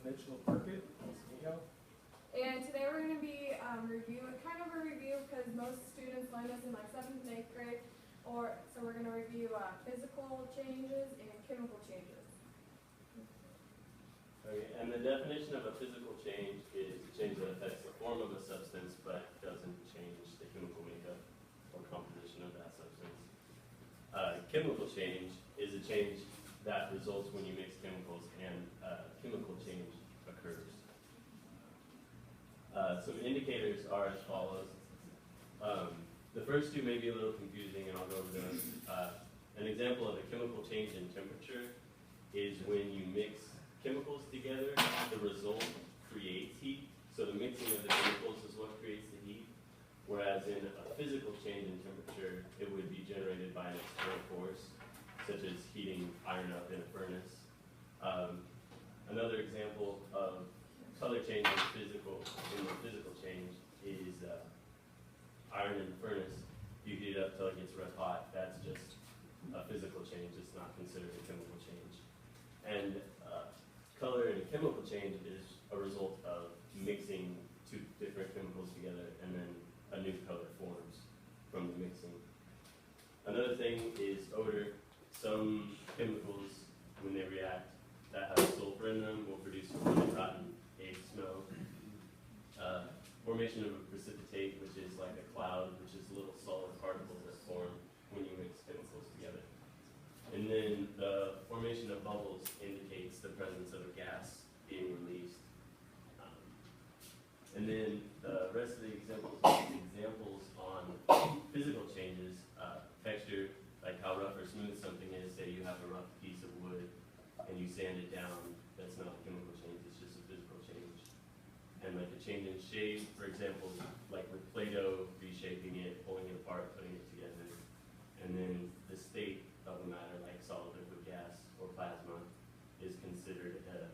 Mitchell Burkett. Nice to meet you. And today we're going to be kind of a review because most students learn this in like 7th and 8th grade. So we're going to review physical changes and chemical changes. Okay, and the definition of a physical change is a change that affects the form of a substance but doesn't change the chemical makeup or composition of that substance. Chemical change is a change that results when you mix chemicals and chemical change occurs. Some indicators are as follows. The first two may be a little confusing, and I'll go over those. An example of a chemical change in temperature is when you mix chemicals together, the result creates heat. So the mixing of the chemicals is what creates the heat. Whereas in a physical change in temperature, it would be generated by an external force, such as heating iron up in a furnace. Another example of color change in the physical change is iron in the furnace. You heat it up till it gets red hot. That's just a physical change. It's not considered a chemical change. And color in a chemical change is a result of mixing two different chemicals together, and then a new color forms from the mixing. Another thing is odor. Some chemicals, when they react, that have sulfur in them will produce a really rotten egg smell. Formation of a precipitate, which is like a cloud, which is little solid particles that form when you mix chemicals together. And then the formation of bubbles indicates the presence of a gas being released. And then the rest of the examples on physical changes, texture, like how rough or smooth something is. Say you have a rough piece of wood and you sand it down, that's not a chemical change, it's just a physical change. And like a change in shape, for example, like with Play-Doh, reshaping it, pulling it apart, putting it together. And then the state of a matter, like solid, liquid, gas, or plasma, is considered a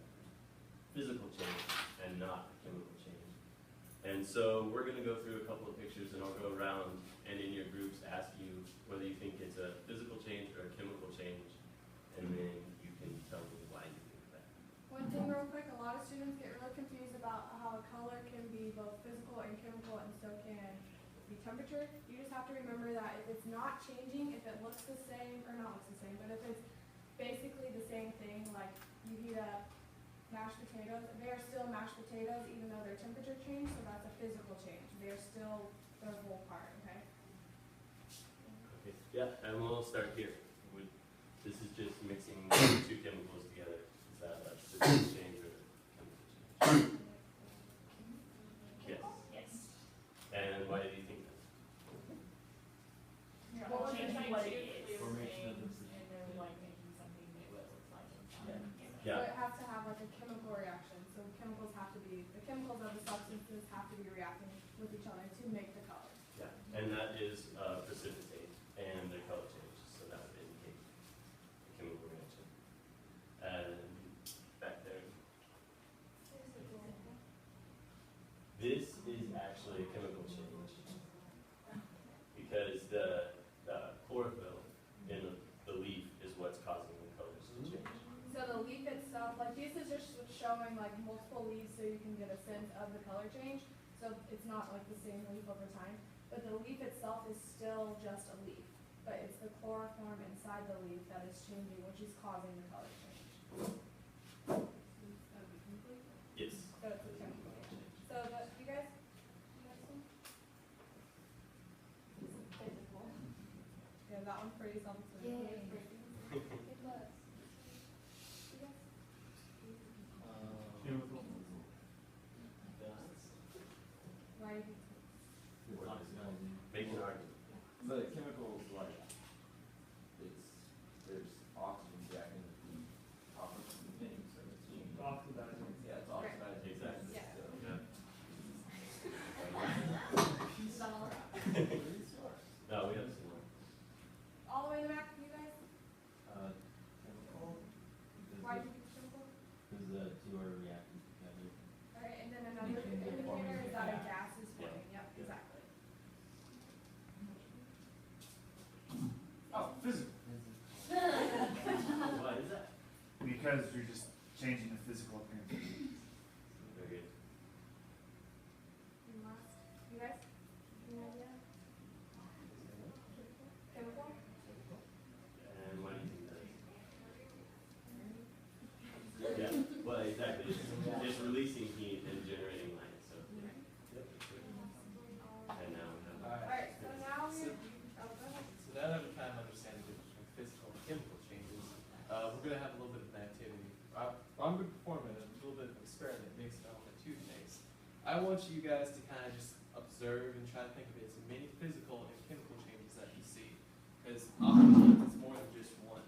physical change and not a chemical change. And so we're going to go through a couple of pictures, and I'll go around and in your groups ask you whether you think it's a physical change or a chemical change, and then you can tell me why you think that. One thing real quick, a lot of students get really confused about how a color can be both physical and chemical, and so can be temperature. You just have to remember that if it's not changing, if it looks the same, or not looks the same, but if it's basically the same thing, like you heat up mashed potatoes, they are still mashed potatoes even though their temperature changed, so that's a physical change. They are still their whole part, okay? Okay. Yeah, and we'll start here. This is just mixing two chemicals together. Is that a physical change or a chemical change? Yes. Yes. And why do you think that? Well, Changing what it is. Formation of the And then like making something new it looks like inside. So Yeah. it has to have like a chemical reaction. So the chemicals of the substances have to be reacting with each other to make the color. Yeah, and that is precipitate and the color change, so that would indicate a chemical reaction. And back there, this is actually a chemical change because the chlorophyll in the leaf is what's causing the colors to change. So the leaf itself, like this is just showing like multiple leaves so you can get a sense of the color change. So it's not like the same leaf over time. But the leaf itself is still just a leaf. But it's the chloroform inside the leaf that is changing, which is causing the color change. Yes. So it's a chemical change. So you guys? Yeah, that one's pretty self-explanatory. Chemical. Why? Make an argument. The chemicals, like, there's oxygen reacting with the oxygen thing, so it's changing. Oxidizing. Yeah, it's oxidizing. Exactly. Yeah. So- Yeah. No, we have some more. All the way in the back, you guys? Chemical. Why do you think chemical? Because the two are reacting together. Alright, and then another indicator is that a gas is forming. Yep, exactly. Oh, physical. Why is that? Because you're just changing the physical appearance. guys? Any idea? Chemical? And why do you think that is? Yeah, well, exactly, it's releasing heat and generating light, so. And now we have. Alright, so now we, So- oh, go ahead. So now that we kind of understand the difference between physical and chemical changes, we're going to have a little bit of an activity. I'm going to perform a little bit of an experiment based on the toothpaste. I want you guys to kind of just observe and try to think of as many physical and chemical changes that you see, because often it's more than just one.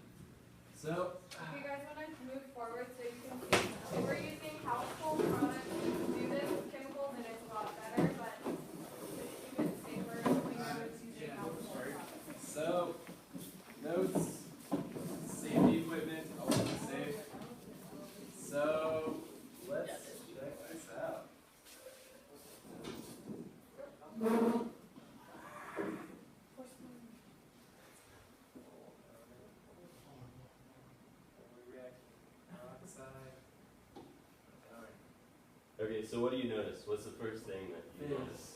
So, If you guys wanna move forward so you can see, if we're using household products to do this with chemicals, then it's a lot better, but to keep it safer, we know it's using household products. so notes, safety equipment, always safe. So let's check this out. Peroxide. Alright. Okay, so what do you notice? What's the first thing that you Fizz. notice?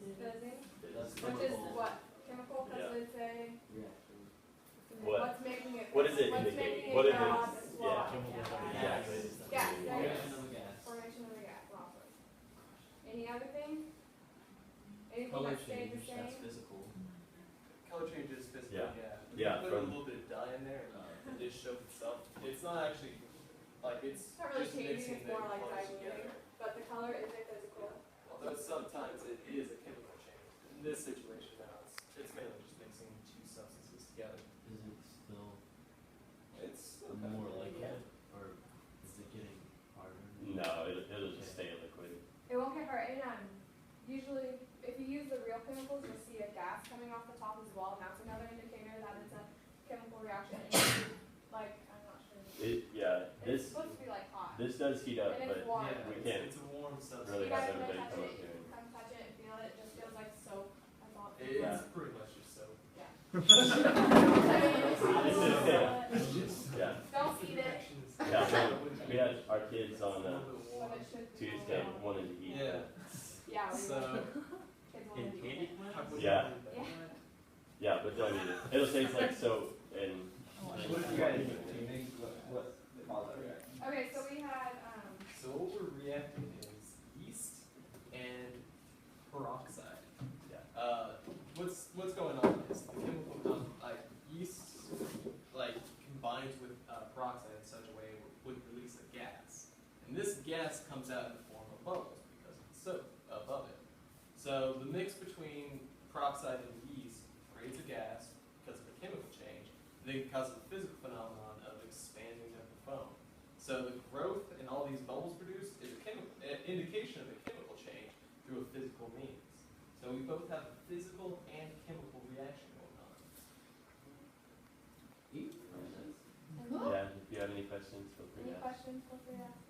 Fizzing, That's which is chemical what, chemical, cause Yeah. it's a, reaction. What? what's making it, What does it what's indicate? making What it if gas, it's- it's yeah. water. Exactly. Gas, there it Reaction is. of a gas. Formation of the gas, lawful. Any other thing? Anything Color that stayed the change, that's same? physical. Color changes physical, Yeah. yeah. Yeah, Put a from- little bit of dye in there and it just shows itself. It's not actually, like, it's It's not really just changing, mixing it's the more like colors diluting, together. but the color is a physical. Although sometimes it is a chemical change. In this situation now, it's mainly just mixing two substances together. Is it still It's still kind more of liquid, or is it getting harder? No, it'll just stay liquid. It won't get hurt, and usually, if you use the real chemicals, you'll see a gas coming off the top as well, and that's another indicator that it's a chemical reaction. Like, I'm not sure. Yeah, It's this supposed to be like hot. this does heat up, And it's but warm. Yeah, we it's, can't it's a warm substance. really You guys have wanna everybody touch come it, up you here. can come touch it and feel it, it just feels like soap, that's all. it It's feels. pretty much just soap. Yeah. It's just Yeah, Don't eat it, yeah. So we had our kids on but it should be. Tuesday wanted to eat. Yeah. Yeah, we So, will. Kids will eat it. Yeah. Yeah, but don't eat it. It'll taste like soap and. What did you guys do? What caused that reaction? Okay, so we had, So what we're reacting is yeast and peroxide. Yeah. What's going on is the chemical like yeast combines with peroxide in such a way it would release a gas, and this gas comes out in the form of bubbles because of the soap above it. So the mix between peroxide and yeast creates a gas because of a chemical change, and then causes a physical phenomenon of expanding of the foam. So the growth in all these bubbles produced is an indication of a chemical change through a physical means. So we both have a physical and chemical reaction going on. Yeah, if you have any questions, feel free any to ask. questions, feel free to ask.